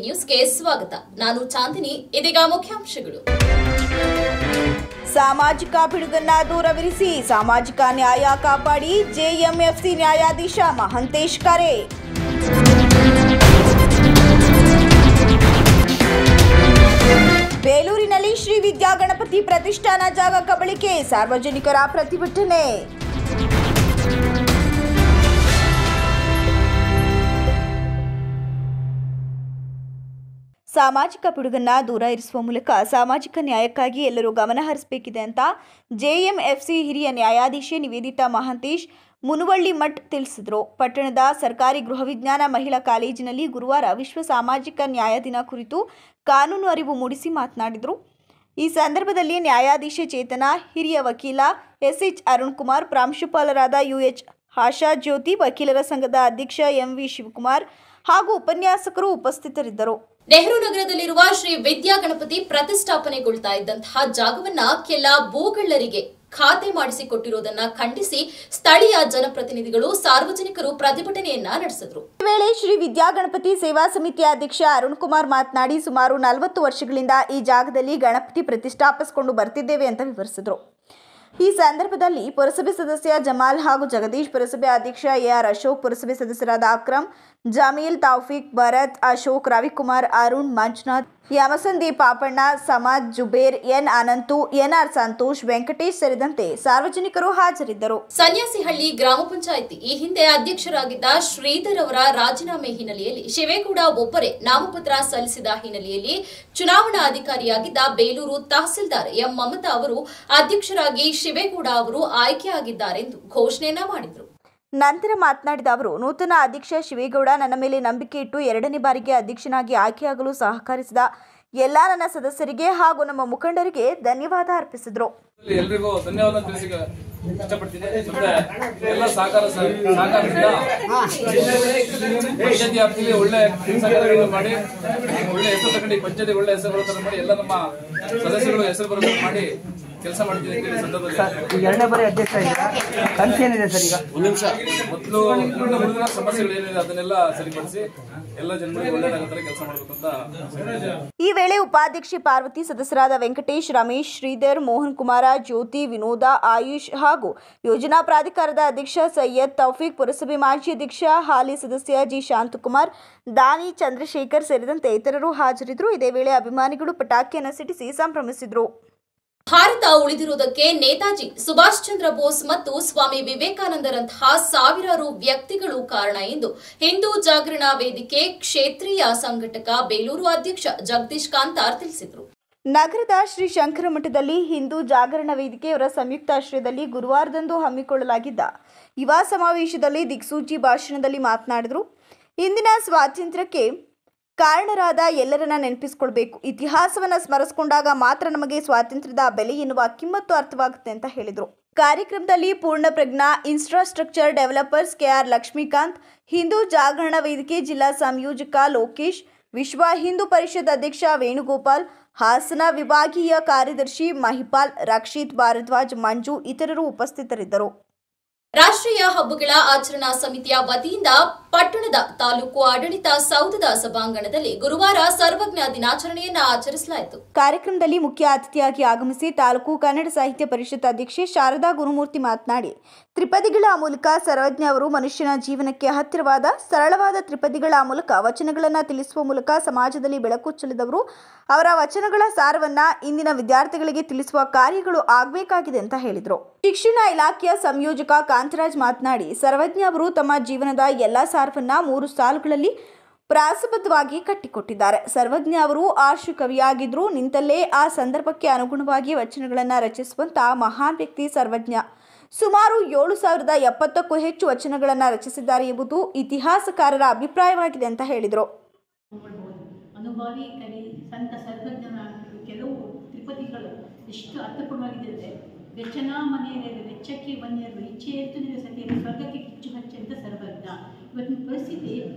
ನ್ಯೂಸ್ಗೆ ಸ್ವಾಗತ. ನಾನು ಚಾಂದಿನಿ. ಇದೀಗ ಮುಖ್ಯಾಂಶಗಳು. ಸಾಮಾಜಿಕ ಪಿಡುಗನ್ನ ದೂರವಿರಿಸಿ ಸಾಮಾಜಿಕ ನ್ಯಾಯ ಕಾಪಾಡಿ ಜೆಎಂಎಫ್ಸಿ ನ್ಯಾಯಾಧೀಶ ಮಹಂತೇಶ್ ಕರೆ. ಬೇಲೂರಿನಲ್ಲಿ ಶ್ರೀ ವಿದ್ಯಾಗಣಪತಿ ಪ್ರತಿಷ್ಠಾನ ಜಾಗ ಕಬಳಿಕೆ, ಸಾರ್ವಜನಿಕರ ಪ್ರತಿಭಟನೆ. ಸಾಮಾಜಿಕ ಪಿಡುಗನ್ನ ದೂರ ಇರಿಸುವ ಮೂಲಕ ಸಾಮಾಜಿಕ ನ್ಯಾಯಕ್ಕಾಗಿ ಎಲ್ಲರೂ ಗಮನ ಹರಿಸಬೇಕಿದೆ ಅಂತ ಜೆಎಂಎಫ್ಸಿ ಹಿರಿಯ ನ್ಯಾಯಾಧೀಶೆ ನಿವೇದಿತಾ ಮಹಂತೇಶ್ ಮುನುವಳ್ಳಿ ಮಠ್ ತಿಳಿಸಿದರು. ಪಟ್ಟಣದ ಸರ್ಕಾರಿ ಗೃಹ ವಿಜ್ಞಾನ ಮಹಿಳಾ ಕಾಲೇಜಿನಲ್ಲಿ ಗುರುವಾರ ವಿಶ್ವ ಸಾಮಾಜಿಕ ನ್ಯಾಯ ದಿನ ಕುರಿತು ಕಾನೂನು ಅರಿವು ಮೂಡಿಸಿ ಮಾತನಾಡಿದರು. ಈ ಸಂದರ್ಭದಲ್ಲಿ ನ್ಯಾಯಾಧೀಶೆ ಚೇತನ, ಹಿರಿಯ ವಕೀಲ ಎಸ್ಎಚ್ ಅರುಣ್ ಕುಮಾರ್, ಪ್ರಾಂಶುಪಾಲರಾದ ಯುಎಚ್ ಆಶಾ ಜ್ಯೋತಿ, ವಕೀಲರ ಸಂಘದ ಅಧ್ಯಕ್ಷ ಎಂವಿ ಶಿವಕುಮಾರ್ ಹಾಗೂ ಉಪನ್ಯಾಸಕರು ಉಪಸ್ಥಿತರಿದ್ದರು. ನೆಹರು ನಗರದಲ್ಲಿರುವ ಶ್ರೀ ವಿದ್ಯಾಗಣಪತಿ ಪ್ರತಿಷ್ಠಾಪನೆಗೊಳ್ತಾ ಇದ್ದಂತಹ ಜಾಗವನ್ನ ಕೆಲ ಭೂಗಳ್ಳರಿಗೆ ಖಾತೆ ಮಾಡಿಸಿಕೊಟ್ಟಿರುವುದನ್ನು ಖಂಡಿಸಿ ಸ್ಥಳೀಯ ಜನಪ್ರತಿನಿಧಿಗಳು, ಸಾರ್ವಜನಿಕರು ಪ್ರತಿಭಟನೆಯನ್ನ ನಡೆಸಿದರು. ಈ ವೇಳೆ ಶ್ರೀ ವಿದ್ಯಾಗಣಪತಿ ಸೇವಾ ಸಮಿತಿಯ ಅಧ್ಯಕ್ಷ ಅರುಣ್ ಕುಮಾರ್ ಮಾತನಾಡಿ, ಸುಮಾರು 40 ವರ್ಷಗಳಿಂದ ಈ ಜಾಗದಲ್ಲಿ ಗಣಪತಿ ಪ್ರತಿಷ್ಠಾಪಿಸಿಕೊಂಡು ಬರ್ತಿದ್ದೇವೆ ಅಂತ ವಿವರಿಸಿದರು. ಈ ಸಂದರ್ಭದಲ್ಲಿ ಪುರಸಭೆ ಸದಸ್ಯ ಜಮಾಲ್ ಹಾಗೂ ಜಗದೀಶ್, ಪುರಸಭೆ ಅಧ್ಯಕ್ಷ ಎಆರ್ ಅಶೋಕ್, ಪುರಸಭೆ ಸದಸ್ಯರಾದ ಅಕ್ರಮ್, ಜಮೀಲ್, ತೌಫಿಕ್, ಭರತ್, ಅಶೋಕ್, ರವಿಕುಮಾರ್, ಅರುಣ್, ಮಂಜುನಾಥ್, ಯಮಸಂದಿ, ಪಾಪಣ್ಣ, ಸಮಾದ್, ಜುಬೇರ್, ಎನ್ ಅನಂತು, ಎನ್ಆರ್ ಸಂತೋಷ್, ವೆಂಕಟೇಶ್ ಸೇರಿದಂತೆ ಸಾರ್ವಜನಿಕರು ಹಾಜರಿದ್ದರು. ಸನ್ಯಾಸಿಹಳ್ಳಿ ಗ್ರಾಮ ಪಂಚಾಯಿತಿ ಈ ಹಿಂದೆ ಅಧ್ಯಕ್ಷರಾಗಿದ್ದ ಶ್ರೀಧರ್ ಅವರ ರಾಜೀನಾಮೆ ಹಿನ್ನೆಲೆಯಲ್ಲಿ ಶಿವೇಗೌಡ ಒಬ್ಬರೇ ನಾಮಪತ್ರ ಸಲ್ಲಿಸಿದ ಹಿನ್ನೆಲೆಯಲ್ಲಿ ಚುನಾವಣಾ ಅಧಿಕಾರಿಯಾಗಿದ್ದ ಬೇಲೂರು ತಹಸೀಲ್ದಾರ್ ಎಂ ಮಮತಾ ಅವರು ಅಧ್ಯಕ್ಷರಾಗಿ ಶಿವೇಗೌಡ ಅವರು ಆಯ್ಕೆಯಾಗಿದ್ದಾರೆಂದು ಘೋಷಣೆಯನ್ನ ಮಾಡಿದರು. ನಂತರ ಮಾತನಾಡಿದ ಅವರು, ನೂತನ ಅಧ್ಯಕ್ಷ ಶಿವೇಗೌಡ ನನ್ನ ಮೇಲೆ ನಂಬಿಕೆ ಇಟ್ಟು 2ನೇ ಬಾರಿಗೆ ಅಧ್ಯಕ್ಷನಾಗಿ ಆಯ್ಕೆಯಾಗಲು ಸಹಕರಿಸಿದ ಎಲ್ಲ ನನ್ನ ಸದಸ್ಯರಿಗೆ ಹಾಗೂ ನಮ್ಮ ಮುಖಂಡರಿಗೆ ಧನ್ಯವಾದ ಅರ್ಪಿಸಿದರು. ಎಲ್ಲರಿಗೂ ಧನ್ಯವಾದ ತಿಳಿಸಿ ಇಷ್ಟಪಡ್ತೀನಿ. ಎಲ್ಲ ಸಹಕಾರದಿಂದ ಪಂಚಾಯತಿ ವ್ಯಾಪ್ತಿಯಲ್ಲಿ ಒಳ್ಳೆ ಕೆಲಸಗಳನ್ನು ಮಾಡಿ ಒಳ್ಳೆ ಹೆಸರು ತಗೊಂಡು ಪಂಚಾಯತಿ ಒಳ್ಳೆ ಹೆಸರು ಬರೋತರ ಮಾಡಿ ಎಲ್ಲ ನಮ್ಮ ಸದಸ್ಯರು ಹೆಸರು ಬರೋತರ ಮಾಡಿ ಕೆಲಸ ಮಾಡ್ತೀನಿ. ಸಂದರ್ಭದಲ್ಲಿ 2ನೇ ಬಾರಿ ಅಧ್ಯಕ್ಷ ಏನಿದೆ ಸರ್? ಈಗ ಮೊದಲು ಸಮಸ್ಯೆಗಳು ಏನಿದೆ ಅದನ್ನೆಲ್ಲ ಸರಿಪಡಿಸಿ ಎಲ್ಲ ಜನರಿಗೆ ಒಳ್ಳೆಯದಾಗತ್ತರ ಕೆಲಸ ಮಾಡಬೇಕು ಅಂತ. ಈ ವೇಳೆ ಉಪಾಧ್ಯಕ್ಷೆ ಪಾರ್ವತಿ, ಸದಸ್ಯರಾದ ವೆಂಕಟೇಶ್, ರಮೇಶ್, ಶ್ರೀಧರ್, ಮೋಹನ್ ಕುಮಾರ, ಜ್ಯೋತಿ, ವಿನೋದ, ಆಯುಷ್ ಹಾಗೂ ಯೋಜನಾ ಪ್ರಾಧಿಕಾರದ ಅಧ್ಯಕ್ಷ ಸೈಯದ್ ತೌಫಿಕ್, ಪುರಸಭೆ ಮಾಜಿ ಅಧ್ಯಕ್ಷ ಹಾಲಿ ಸದಸ್ಯ ಜಿ ಶಾಂತಕುಮಾರ್, ದಾನಿ, ಚಂದ್ರಶೇಖರ್ ಸೇರಿದಂತೆ ಇತರರು ಹಾಜರಿದ್ದರು. ಇದೇ ವೇಳೆ ಅಭಿಮಾನಿಗಳು ಪಟಾಕಿಯನ್ನು ಸಿಡಿಸಿ ಸಂಭ್ರಮಿಸಿದರು. ಭಾರತ ಉಳಿದಿರುವುದಕ್ಕೆ ನೇತಾಜಿ ಸುಭಾಷ್ ಚಂದ್ರ ಬೋಸ್ ಮತ್ತು ಸ್ವಾಮಿ ವಿವೇಕಾನಂದರಂತಹ ಸಾವಿರಾರು ವ್ಯಕ್ತಿಗಳು ಕಾರಣ ಎಂದು ಹಿಂದೂ ಜಾಗರಣಾ ವೇದಿಕೆ ಕ್ಷೇತ್ರೀಯ ಸಂಘಟಕ ಬೇಲೂರು ಅಧ್ಯಕ್ಷ ಜಗದೀಶ್ ಕಾಂತಾರ್ ತಿಳಿಸಿದರು. ನಗರದ ಶ್ರೀ ಶಂಕರ ಮಠದಲ್ಲಿ ಹಿಂದೂ ಜಾಗರಣ ವೇದಿಕೆಯವರ ಸಂಯುಕ್ತಾಶ್ರಯದಲ್ಲಿ ಗುರುವಾರದಂದು ಹಮ್ಮಿಕೊಳ್ಳಲಾಗಿದ್ದ ಯುವ ಸಮಾವೇಶದಲ್ಲಿ ದಿಕ್ಸೂಚಿ ಭಾಷಣದಲ್ಲಿ ಮಾತನಾಡಿದರು. ಇಂದಿನ ಸ್ವಾತಂತ್ರ್ಯಕ್ಕೆ ಕಾರಣರಾದ ಎಲ್ಲರನ್ನ ನೆನಪಿಸಿಕೊಳ್ಬೇಕು. ಇತಿಹಾಸವನ್ನು ಸ್ಮರಿಸಿಕೊಂಡಾಗ ಮಾತ್ರ ನಮಗೆ ಸ್ವಾತಂತ್ರ್ಯದ ಬೆಲೆ ಎನ್ನುವ ಕಿಮ್ಮತ್ತು ಅರ್ಥವಾಗುತ್ತೆ ಅಂತ ಹೇಳಿದರು. ಕಾರ್ಯಕ್ರಮದಲ್ಲಿ Poorna Prajna infrastructure developers KR Lakshmikanth, Hindu Jagarana Vedike ಜಿಲ್ಲಾ ಸಂಯೋಜಕ ಲೋಕೇಶ್, ವಿಶ್ವ ಹಿಂದೂ ಪರಿಷತ್ ಅಧ್ಯಕ್ಷ ವೇಣುಗೋಪಾಲ್, ಹಾಸನ ವಿಭಾಗೀಯ ಕಾರ್ಯದರ್ಶಿ ಮಹಿಪಾಲ್, ರಕ್ಷಿತ್, ಭಾರದ್ವಾಜ್, ಮಂಜು ಇತರರು ಉಪಸ್ಥಿತರಿದ್ದರು. ರಾಷ್ಟ್ರೀಯ ಹಬ್ಬಗಳ ಆಚರಣಾ ಸಮಿತಿಯ ವತಿಯಿಂದ ಪಟ್ಟಣದ ತಾಲೂಕು ಆಡಳಿತ ಸೌಧದ ಸಭಾಂಗಣದಲ್ಲಿ ಗುರುವಾರ ಸರ್ವಜ್ಞ ದಿನಾಚರಣೆಯನ್ನು ಆಚರಿಸಲಾಯಿತು. ಕಾರ್ಯಕ್ರಮದಲ್ಲಿ ಮುಖ್ಯ ಅತಿಥಿಯಾಗಿ ಆಗಮಿಸಿ ತಾಲೂಕು ಕನ್ನಡ ಸಾಹಿತ್ಯ ಪರಿಷತ್ ಅಧ್ಯಕ್ಷೆ ಶಾರದಾ ಗುರುಮೂರ್ತಿ ಮಾತನಾಡಿ, ತ್ರಿಪದಿಗಳ ಮೂಲಕ ಸರ್ವಜ್ಞ ಅವರು ಮನುಷ್ಯನ ಜೀವನಕ್ಕೆ ಹತ್ತಿರವಾದ ಸರಳವಾದ ತ್ರಿಪದಿಗಳ ಮೂಲಕ ವಚನಗಳನ್ನು ತಿಳಿಸುವ ಮೂಲಕ ಸಮಾಜದಲ್ಲಿ ಬೆಳಕು ಚೆಲ್ಲಿದವರು. ಅವರ ವಚನಗಳ ಸಾರವನ್ನ ಇಂದಿನ ವಿದ್ಯಾರ್ಥಿಗಳಿಗೆ ತಿಳಿಸುವ ಕಾರ್ಯಗಳು ಆಗಬೇಕಾಗಿದೆ ಅಂತ ಹೇಳಿದರು. ಶಿಕ್ಷಣ ಇಲಾಖೆಯ ಸಂಯೋಜಕ ಕಾಂತರಾಜ್ ಮಾತನಾಡಿ, ಸರ್ವಜ್ಞ ಅವರು ತಮ್ಮ ಜೀವನದ ಎಲ್ಲಾ ಸಾರವನ್ನ 3 ಸಾಲುಗಳಲ್ಲಿ ಪ್ರಾಸಬದ್ಧವಾಗಿ ಕಟ್ಟಿಕೊಟ್ಟಿದ್ದಾರೆ. ಸರ್ವಜ್ಞ ಅವರು ಆರ್ಷ ಕವಿಯಾಗಿದ್ರು. ನಿಂತಲ್ಲೇ ಆ ಸಂದರ್ಭಕ್ಕೆ ಅನುಗುಣವಾಗಿ ವಚನಗಳನ್ನು ರಚಿಸುವಂತ ಮಹಾನ್ ವ್ಯಕ್ತಿ ಸರ್ವಜ್ಞ. ಸುಮಾರು 7070ಕ್ಕೂ ಹೆಚ್ಚು ವಚನಗಳನ್ನು ರಚಿಸಿದ್ದಾರೆ ಎಂಬುದು ಇತಿಹಾಸಕಾರರ ಅಭಿಪ್ರಾಯವಾಗಿದೆ ಅಂತ ಹೇಳಿದರು. ಅನುಭವಿ ಕವಿ ಸಂತ ಸರ್ವಜ್ಞನ ಕೆಲವು ತ್ರಿಪದಿಗಳು ಎಷ್ಟು ಅರ್ಥಪೂರ್ಣವಾಗಿದೆ. ವೆಚ್ಚನ ಮನೆಯಲ್ಲಿ ವೆಚ್ಚಕ್ಕೆ ಮನೆಯರು ಇಚ್ಛೆ ಎತ್ತು ಸತಿಯಲ್ಲಿ ಸ್ವರ್ಗಕ್ಕೆ ಕಿಚ್ಚು ಹಚ್ಚಿ ಅಂತ ಸರ್ವಜ್ಞ. ಇವತ್ತಿನ ಪರಿಸ್ಥಿತಿ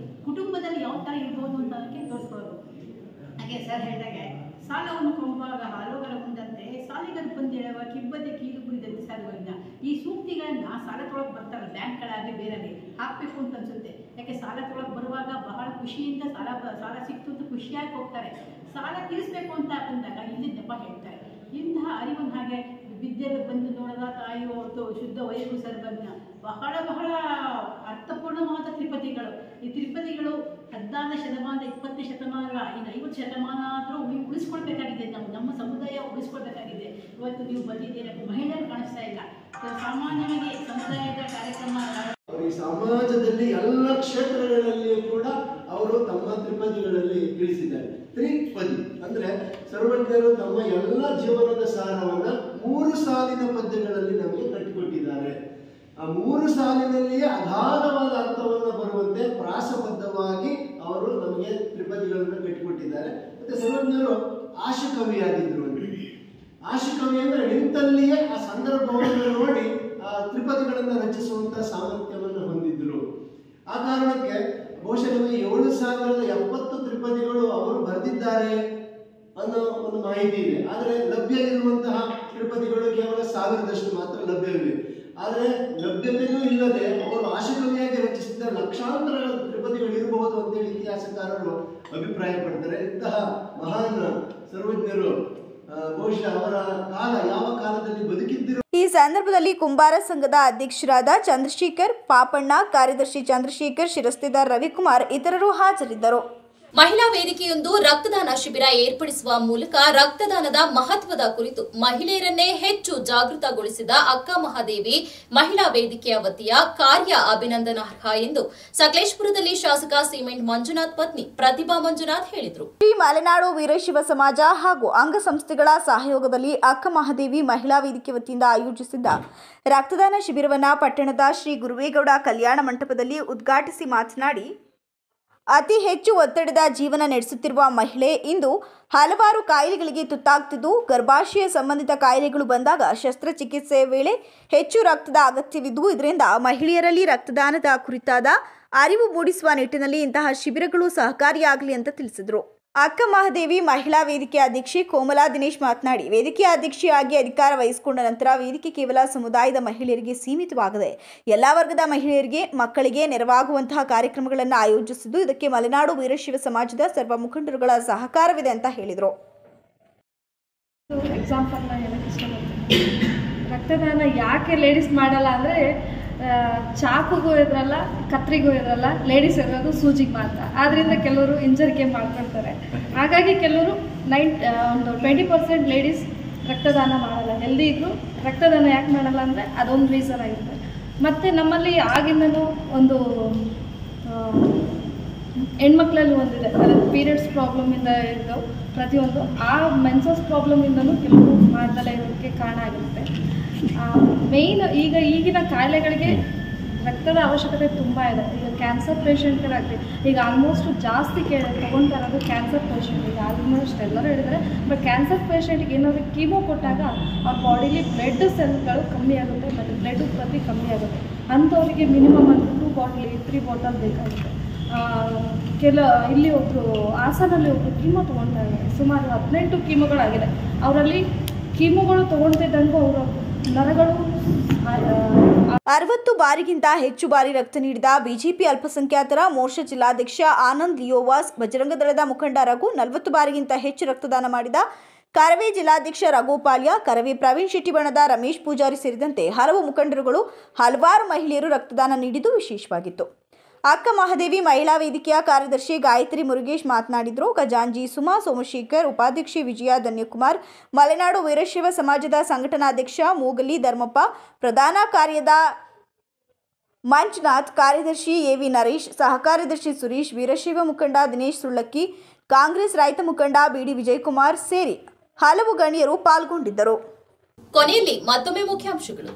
ಕುಟುಂಬದಲ್ಲಿ ಯಾವ ಥರ ಇರ್ಬೋದು ಅಂತ ಅದಕ್ಕೆ ತೋರಿಸ್ಕೊಳ್ಳೋದು. ಹಾಗೆ ಸರ್ ಹೇಳಿದಾಗೆ ಸಾಲವನ್ನು ಕೊಂಬಾಗ ಹಾಲುಗಳ ಮುಂದಂತೆ ಸಾಲಿಗರು ಬಂದೇಳುವ ಕಿಬ್ಬದೆ ಕೀಲು ಬುರಿದಂತೆ ಸರ್ವಜ್ಞ. ಈ ಸೂಕ್ತಿಗಳನ್ನು ಸಾಲ ತೊಳಕ್ಕೆ ಬರ್ತಾರೆ ಬ್ಯಾಂಕ್ಗಳಾಗಲಿ ಬೇರೆ ಹಾಕಬೇಕು ಅಂತ ಅನ್ಸುತ್ತೆ. ಯಾಕೆ ಸಾಲ ತೊಗೊಳಕ್ಕೆ ಬರುವಾಗ ಬಹಳ ಖುಷಿಯಿಂದ ಸಾಲ ಸಿಕ್ತು ಅಂತ ಖುಷಿಯಾಗಿ ಹೋಗ್ತಾರೆ. ಸಾಲ ತೀರಿಸಬೇಕು ಅಂತ ಬಂದಾಗ ಇಲ್ಲಿ ನೆಪ ಹೇಳ್ತಾರೆ. ಇಂತಹ ಅರಿವನ್ನು ಹಾಗೆ ವಿದ್ಯೆಗೆ ಬಂದು ನೋಡಿದ ತಾಯಿಯು ಶುದ್ಧ ವೈರು ಸರ್ವಜ್ಞ ಬಹಳ ಬಹಳ ಅರ್ಥಪೂರ್ಣವಾದ ತ್ರಿಪದಿಗಳು. ಈ ತ್ರಿಪದಿಗಳು 14ನೇ ಶತಮಾನ 20ನೇ ಶತಮಾನ ಅಲ್ಲ, ಇನ್ನು 50 ಶತಮಾನ ಆದರೂ ಉಳಿಸ್ಕೊಳ್ಬೇಕಾಗಿದೆ. ನಮ್ಮ ಸಮುದಾಯ ಉಳಿಸ್ಕೊಳ್ಬೇಕಾಗಿದೆ. ಇವತ್ತು ನೀವು ಬಂದಿದ್ದೀರ, ಮಹಿಳೆಯರು ಕಾಣಿಸ್ತಾ ಇಲ್ಲ. ಸಾಮಾನ್ಯವಾಗಿ ಸಮುದಾಯದ ಕಾರ್ಯಕ್ರಮ ಈ ಸಮಾಜದಲ್ಲಿ ಎಲ್ಲ ಕ್ಷೇತ್ರಗಳಲ್ಲಿಯೂ ಕೂಡ ಅವರು ತಮ್ಮ ತ್ರಿಪದಿಗಳಲ್ಲಿ ತಿಳಿಸಿದ್ದಾರೆ. ತ್ರಿಪದಿ ಅಂದ್ರೆ ಸರ್ವಜ್ಞರು ತಮ್ಮ ಎಲ್ಲ ಜೀವನದ ಸಾರವನ್ನ 3 ಸಾಲಿನ ಪದ್ಯಗಳಲ್ಲಿ ನಮಗೆ ಕಟ್ಟಿಕೊಟ್ಟಿದ್ದಾರೆ. ಆ 3 ಸಾಲಿನಲ್ಲಿಯೇ ಅಗಾಧವಾದ ಅರ್ಥವನ್ನು ಬರುವಂತೆ ಪ್ರಾಸಬದ್ಧವಾಗಿ ಅವರು ನಮಗೆ ತ್ರಿಪದಿಗಳನ್ನು ಕಟ್ಟಿಕೊಟ್ಟಿದ್ದಾರೆ. ಮತ್ತೆ ಸರ್ವಜ್ಞರು ಆಶುಕವಿಯಾಗಿದ್ರು. ಆಶುಕವಿ ಅಂದ್ರೆ ನಿಂತಲ್ಲಿಯೇ ಆ ಸಂದರ್ಭವನ್ನು ನೋಡಿ ತ್ರಿಪದಿಗಳನ್ನು ರಚಿಸುವಂತಹ ಸಾಮರ್ಥ್ಯವನ್ನು ಹೊಂದಿದ್ರು. ಆ ಕಾರಣಕ್ಕೆ ಬಹುಶಃ ನಮಗೆ 7070 ತ್ರಿಪದಿಗಳು ಅವರು ಬರೆದಿದ್ದಾರೆ ಅನ್ನೋ ಒಂದು ಮಾಹಿತಿ ಇದೆ. ಆದರೆ ಲಭ್ಯ ಇರುವಂತಹ ತ್ರಿಪದಿಗಳು ಕೇವಲ 1000ದಷ್ಟು ಮಾತ್ರ ಲಭ್ಯವಿವೆ. ಆದರೆ ಲಭ್ಯತೆಯೂ ಇಲ್ಲದೆ ಅವರು ಆಶುಕವಿಯಾಗಿ ರಚಿಸಿದ ಲಕ್ಷಾಂತರ ತ್ರಿಪದಿಗಳು ಇರಬಹುದು ಅಂತೇಳಿ ಇತಿಹಾಸಕಾರರು ಅಭಿಪ್ರಾಯ ಪಡ್ತಾರೆ. ಇಂತಹ ಮಹಾನ್ ಸರ್ವಜ್ಞರು ಬಹುಶಃ ಅವರ ಕಾಲ ಯಾವ ಕಾಲದಲ್ಲಿ ಬದುಕಿದ್ದರು. ಈ ಸಂದರ್ಭದಲ್ಲಿ ಕುಂಬಾರ ಸಂಘದ ಅಧ್ಯಕ್ಷರಾದ ಚಂದ್ರಶೇಖರ್ ಪಾಪಣ್ಣ, ಕಾರ್ಯದರ್ಶಿ ಚಂದ್ರಶೇಖರ್, ಶಿರಸ್ತೆದಾರ್ ರವಿಕುಮಾರ್ ಇತರರು ಹಾಜರಿದ್ದರು. ಮಹಿಳಾ ವೇದಿಕೆಯೊಂದು ರಕ್ತದಾನ ಶಿಬಿರ ಏರ್ಪಡಿಸುವ ಮೂಲಕ ರಕ್ತದಾನದ ಮಹತ್ವದ ಕುರಿತು ಮಹಿಳೆಯರನ್ನೇ ಹೆಚ್ಚು ಜಾಗೃತಗೊಳಿಸಿದ ಅಕ್ಕ ಮಹಾದೇವಿ ಮಹಿಳಾ ವೇದಿಕೆಯ ವತಿಯ ಕಾರ್ಯ ಅಭಿನಂದನಾರ್ಹ ಎಂದು ಸಕಲೇಶಪುರದಲ್ಲಿ ಶಾಸಕ ಸಿಮೆಂಟ್ ಮಂಜುನಾಥ್ ಪತ್ನಿ ಪ್ರತಿಭಾ ಮಂಜುನಾಥ್ ಹೇಳಿದರು. ಶ್ರೀ ಮಲೆನಾಡು ವೀರಶೈವ ಸಮಾಜ ಹಾಗೂ ಅಂಗಸಂಸ್ಥೆಗಳ ಸಹಯೋಗದಲ್ಲಿ ಅಕ್ಕ ಮಹಾದೇವಿ ಮಹಿಳಾ ವೇದಿಕೆ ವತಿಯಿಂದ ಆಯೋಜಿಸಿದ್ದ ರಕ್ತದಾನ ಶಿಬಿರವನ್ನು ಪಟ್ಟಣದ ಶ್ರೀ ಗುರುವೇಗೌಡ ಕಲ್ಯಾಣ ಮಂಟಪದಲ್ಲಿ ಉದ್ಘಾಟಿಸಿ ಮಾತನಾಡಿ, ಅತಿ ಹೆಚ್ಚು ಒತ್ತಡದ ಜೀವನ ನಡೆಸುತ್ತಿರುವ ಮಹಿಳೆ ಇಂದು ಹಲವಾರು ಕಾಯಿಲೆಗಳಿಗೆ ತುತ್ತಾಗುತ್ತಿದ್ದು, ಗರ್ಭಾಶಯ ಸಂಬಂಧಿತ ಕಾಯಿಲೆಗಳು ಬಂದಾಗ ಶಸ್ತ್ರಚಿಕಿತ್ಸೆಯ ವೇಳೆ ಹೆಚ್ಚು ರಕ್ತದ ಅಗತ್ಯವಿದ್ದು, ಇದರಿಂದ ಮಹಿಳೆಯರಲ್ಲಿ ರಕ್ತದಾನದ ಕುರಿತಾದ ಅರಿವು ಮೂಡಿಸುವ ನಿಟ್ಟಿನಲ್ಲಿ ಇಂತಹ ಶಿಬಿರಗಳು ಸಹಕಾರಿಯಾಗಲಿ ಅಂತ ತಿಳಿಸಿದರು. ಅಕ್ಕ ಮಹಾದೇವಿ ಮಹಿಳಾ ವೇದಿಕೆ ಅಧ್ಯಕ್ಷೆ ಕೋಮಲಾ ದಿನೇಶ್ ಮಾತನಾಡಿ, ವೇದಿಕೆಯ ಅಧ್ಯಕ್ಷೆಯಾಗಿ ಅಧಿಕಾರ ವಹಿಸಿಕೊಂಡ ನಂತರ ವೇದಿಕೆ ಕೇವಲ ಸಮುದಾಯದ ಮಹಿಳೆಯರಿಗೆ ಸೀಮಿತವಾಗದೆ ಎಲ್ಲ ವರ್ಗದ ಮಹಿಳೆಯರಿಗೆ, ಮಕ್ಕಳಿಗೆ ನೆರವಾಗುವಂತಹ ಕಾರ್ಯಕ್ರಮಗಳನ್ನು ಆಯೋಜಿಸಿದ್ದು, ಇದಕ್ಕೆ ಮಲೆನಾಡು ವೀರಶೈವ ಸಮಾಜದ ಸರ್ವ ಮುಖಂಡರುಗಳ ಸಹಕಾರವಿದೆ ಅಂತ ಹೇಳಿದರು. ಎಕ್ಸಾಂಪಲ್ ಹೇಳಕ್ಕೆ ಇಷ್ಟಪಡ್ತೀನಿ. ರಕ್ತದಾನ ಯಾಕೆ ಲೇಡೀಸ್ ಮಾಡಲ್ಲ ಅಂದರೆ, ಚಾಕುಗೂ ಇದ್ರಲ್ಲ, ಕತ್ರಿಗೂ ಇದ್ರಲ್ಲ, ಲೇಡೀಸ್ ಇರೋದು ಸೂಜಿಗೆ ಮಾತ್ರ. ಆದ್ದರಿಂದ ಕೆಲವರು ಇಂಜರಿಗೆ ಮಾಡ್ಕೊಳ್ತಾರೆ. ಹಾಗಾಗಿ ಕೆಲವರು 20% ಲೇಡೀಸ್ ರಕ್ತದಾನ ಮಾಡಲ್ಲ. ಹೆಲ್ದಿ ಇದ್ದರೂ ರಕ್ತದಾನ ಯಾಕೆ ಮಾಡಲ್ಲ ಅಂದರೆ ಅದೊಂದು ರೀಸನ್ ಆಗಿರುತ್ತೆ. ಮತ್ತು ನಮ್ಮಲ್ಲಿ ಆಗಿಂದನೂ ಒಂದು ಹೆಣ್ಮಕ್ಳಲ್ಲಿ ಒಂದಿದೆ, ಅದರ ಪೀರಿಯಡ್ಸ್ ಪ್ರಾಬ್ಲಮಿಂದ ಇದ್ದು ಪ್ರತಿಯೊಂದು ಆ ಮೆನ್ಸಸ್ ಪ್ರಾಬ್ಲಮಿಂದನೂ ಕೆಲವರು ಮಾಡ್ದಲೇ ಇರೋದಕ್ಕೆ ಕಾರಣ ಆಗಿರುತ್ತೆ. ಮೇಯ್ನ್ ಈಗಿನ ಕಾಯಿಲೆಗಳಿಗೆ ರಕ್ತದ ಅವಶ್ಯಕತೆ ತುಂಬ ಇದೆ. ಈಗ ಕ್ಯಾನ್ಸರ್ ಪೇಷಂಟ್ಗಳಾಗಲಿ, ಈಗ ಆಲ್ಮೋಸ್ಟ್ ಜಾಸ್ತಿ ತೊಗೊಳ್ತಾ ಇರೋದು ಕ್ಯಾನ್ಸರ್ ಪೇಷಂಟ್. ಈಗ ಆಲ್ಮೋಸ್ಟ್ ಎಲ್ಲರೂ ಹೇಳಿದ್ದಾರೆ. ಬಟ್ ಕ್ಯಾನ್ಸರ್ ಪೇಷಂಟ್ಗೆ ಏನಾದರೂ ಕೀಮೋ ಕೊಟ್ಟಾಗ ಅವ್ರ ಬಾಡಿಲಿ ಬ್ಲಡ್ ಸೆಲ್ಗಳು ಕಮ್ಮಿ ಆಗುತ್ತೆ ಮತ್ತು ಬ್ಲಡ್ ಉತ್ಪತ್ತಿ ಕಮ್ಮಿ ಆಗುತ್ತೆ. ಅಂಥವರಿಗೆ ಮಿನಿಮಮ್ ಒಂದು 2 ಬಾಟಲ್ 3 ಬಾಟಲ್ ಬೇಕಾಗುತ್ತೆ. ಇಲ್ಲಿ ಒಬ್ಬರು ಹಾಸನಲ್ಲಿ ಒಬ್ಬರು ಕೀಮೋ ತೊಗೊಳ್ತಾ ಇದ್ದಾರೆ. ಸುಮಾರು 18 ಕೀಮೋಗಳಾಗಿದೆ. ಅವರಲ್ಲಿ ಕೀಮೋಗಳು ತೊಗೊಳ್ತಿದ್ದಂಗೂ ಅವರು ನರಗಳು 60 ಬಾರಿಗಿಂತ ಹೆಚ್ಚು ಬಾರಿ ರಕ್ತ ನೀಡಿದ ಬಿಜೆಪಿ ಅಲ್ಪಸಂಖ್ಯಾತರ ಮೋರ್ಚಾ ಜಿಲ್ಲಾಧ್ಯಕ್ಷ ಆನಂದ್ ಲಿಯೋವಾಸ್, ಬಜರಂಗ ದಳದ ಮುಖಂಡ ರಘು, 40 ಬಾರಿಗಿಂತ ಹೆಚ್ಚು ರಕ್ತದಾನ ಮಾಡಿದ ಕರವೇ ಜಿಲ್ಲಾಧ್ಯಕ್ಷ ರಘುಪಾಲ್ಯ, ಕರವೇ ಪ್ರವೀಣ್ ಶೆಟ್ಟಿ ಬಣದ ರಮೇಶ್ ಪೂಜಾರಿ ಸೇರಿದಂತೆ ಹಲವು ಮುಖಂಡರುಗಳು, ಹಲವಾರು ಮಹಿಳೆಯರು ರಕ್ತದಾನ ನೀಡಿದ್ದು ವಿಶೇಷವಾಗಿತ್ತು. ಅಕ್ಕ ಮಹಾದೇವಿ ಮಹಿಳಾ ವೇದಿಕೆಯ ಕಾರ್ಯದರ್ಶಿ ಗಾಯತ್ರಿ ಮುರುಗೇಶ್ ಮಾತನಾಡಿದರು. ಖಜಾಂಜಿ ಸುಮಾ ಸೋಮಶೇಖರ್, ಉಪಾಧ್ಯಕ್ಷೆ ವಿಜಯ ಧನ್ಯಕುಮಾರ್, ಮಲೆನಾಡು ವೀರಶೈವ ಸಮಾಜದ ಸಂಘಟನಾಧ್ಯಕ್ಷ ಮೂಗಲಿ ಧರ್ಮಪ್ಪ, ಪ್ರಧಾನ ಕಾರ್ಯದ ಮಂಜುನಾಥ್, ಕಾರ್ಯದರ್ಶಿ ಎವಿ ನರೇಶ್, ಸಹ ಕಾರ್ಯದರ್ಶಿ ಸುರೇಶ್, ವೀರಶೈವ ಮುಖಂಡ ದಿನೇಶ್ ಸುಳ್ಳಕ್ಕಿ, ಕಾಂಗ್ರೆಸ್ ರೈತ ಮುಖಂಡ ಬಿಡಿ ವಿಜಯಕುಮಾರ್ ಸೇರಿ ಹಲವು ಗಣ್ಯರು ಪಾಲ್ಗೊಂಡಿದ್ದರು. ಕೊನೆಯಲ್ಲಿ ಮತ್ತೊಮ್ಮೆ ಮುಖ್ಯಾಂಶಗಳು.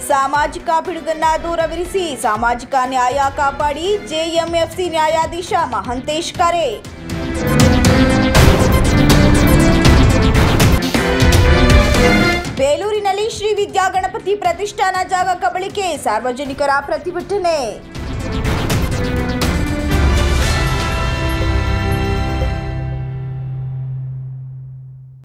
ಸಾಮಾಜಿಕ ಪಿಡುಗನ್ನ ದೂರವಿರಿಸಿ ಸಾಮಾಜಿಕ ನ್ಯಾಯ ಕಾಪಾಡಿ, ಜೆಎಂಎಫ್ಸಿ ನ್ಯಾಯಾಧೀಶ ಮಹಂತೇಶ್ ಕರೆ. ಬೇಲೂರಿನಲ್ಲಿ ಶ್ರೀ ವಿದ್ಯಾ ಗಣಪತಿ ಪ್ರತಿಷ್ಠಾನ ಜಾಗ ಕಬಳಿಕೆ, ಸಾರ್ವಜನಿಕರ ಪ್ರತಿಭಟನೆ.